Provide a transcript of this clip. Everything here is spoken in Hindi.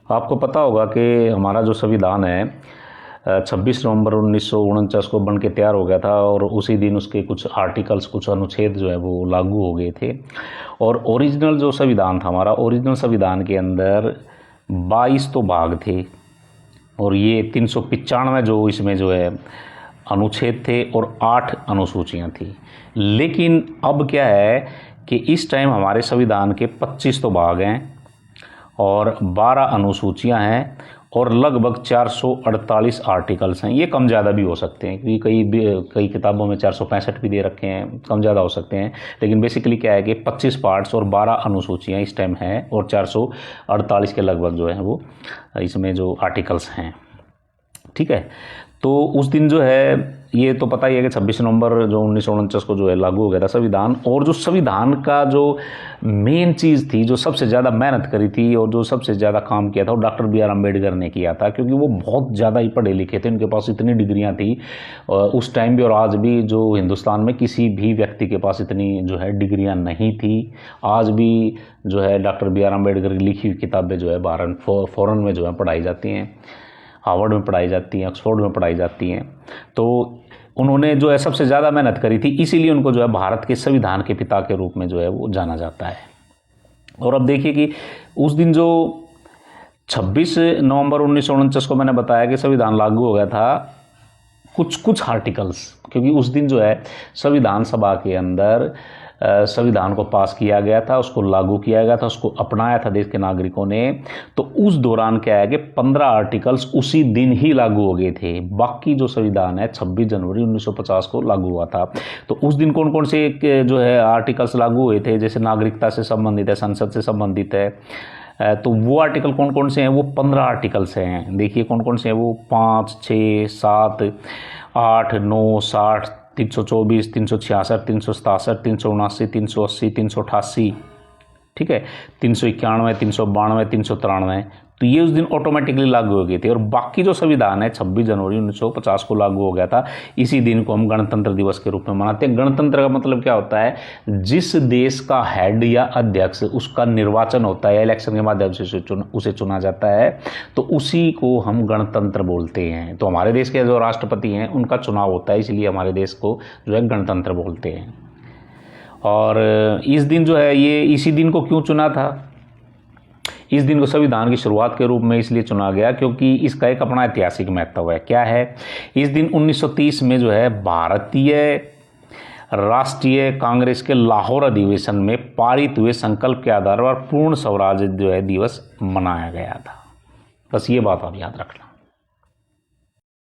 आपको पता होगा कि हमारा जो संविधान है 26 नवंबर 1949 को बन के तैयार हो गया था और उसी दिन उसके कुछ आर्टिकल्स, कुछ अनुच्छेद जो है वो लागू हो गए थे। और ओरिजिनल जो संविधान था हमारा, ओरिजिनल संविधान के अंदर 22 तो भाग थे और ये 395 जो इसमें जो है अनुच्छेद थे और 8 अनुसूचियाँ थी। लेकिन अब क्या है कि इस टाइम हमारे संविधान के 25 तो भाग हैं और 12 अनुसूचियां हैं और लगभग 448 आर्टिकल्स हैं। ये कम ज़्यादा भी हो सकते हैं क्योंकि कई किताबों में 465 भी दे रखे हैं, कम ज़्यादा हो सकते हैं। लेकिन बेसिकली क्या है कि 25 पार्ट्स और 12 अनुसूचियां इस टाइम हैं और 448 के लगभग जो है वो इसमें जो आर्टिकल्स हैं। ठीक है, तो उस दिन जो है ये तो पता ही है कि 26 नवंबर जो 1949 को जो है लागू हो गया था संविधान। और जो संविधान का जो मेन चीज़ थी, जो सबसे ज़्यादा मेहनत करी थी और जो सबसे ज़्यादा काम किया था वो डॉक्टर बी आर अम्बेडकर ने किया था, क्योंकि वो बहुत ज़्यादा ही पढ़े लिखे थे, उनके पास इतनी डिग्रियाँ थी उस टाइम भी और आज भी। जो हिंदुस्तान में किसी भी व्यक्ति के पास इतनी जो है डिग्रियाँ नहीं थी। आज भी जो है डॉक्टर बी आर अम्बेडकर की लिखी हुई किताबें जो है बाहर फॉरेन में जो है पढ़ाई जाती हैं, हार्वर्ड में पढ़ाई जाती हैं, ऑक्सफोर्ड में पढ़ाई जाती हैं। तो उन्होंने जो है सबसे ज़्यादा मेहनत करी थी, इसीलिए उनको जो है भारत के संविधान के पिता के रूप में जो है वो जाना जाता है। और अब देखिए कि उस दिन जो 26 नवंबर 1949 को मैंने बताया कि संविधान लागू हो गया था, कुछ आर्टिकल्स, क्योंकि उस दिन जो है संविधान सभा के अंदर संविधान को पास किया गया था, उसको लागू किया गया था, उसको अपनाया था देश के नागरिकों ने। तो उस दौरान क्या है कि 15 आर्टिकल्स उसी दिन ही लागू हो गए थे। बाकी जो संविधान है 26 जनवरी 1950 को लागू हुआ था। तो उस दिन कौन कौन से जो है आर्टिकल्स लागू हुए थे, जैसे नागरिकता से संबंधित है, संसद से संबंधित है, तो वो आर्टिकल कौन कौन से हैं? वो 15 आर्टिकल्स हैं। देखिए कौन कौन से हैं वो, 5, 6, 7, 8, 9, 60, 324, 366, 367, 379, 380, 388, ठीक है, 391, 392, 393। तो ये उस दिन ऑटोमेटिकली लागू हो गए थे। और बाकी जो संविधान है 26 जनवरी 1950 को लागू हो गया था। इसी दिन को हम गणतंत्र दिवस के रूप में मनाते हैं। गणतंत्र का मतलब क्या होता है? जिस देश का हेड या अध्यक्ष, उसका निर्वाचन होता है, इलेक्शन के माध्यम से उसे चुना जाता है, तो उसी को हम गणतंत्र बोलते हैं। तो हमारे देश के जो राष्ट्रपति हैं उनका चुनाव होता है, इसलिए हमारे देश को जो है गणतंत्र बोलते हैं। और इस दिन जो है ये इसी दिन को क्यों चुना था? इस दिन को संविधान की शुरुआत के रूप में इसलिए चुना गया क्योंकि इसका एक अपना ऐतिहासिक महत्व है। क्या है? इस दिन 1930 में जो है भारतीय राष्ट्रीय कांग्रेस के लाहौर अधिवेशन में पारित हुए संकल्प के आधार पर पूर्ण स्वराज जो है दिवस मनाया गया था। बस ये बात आप याद रखना।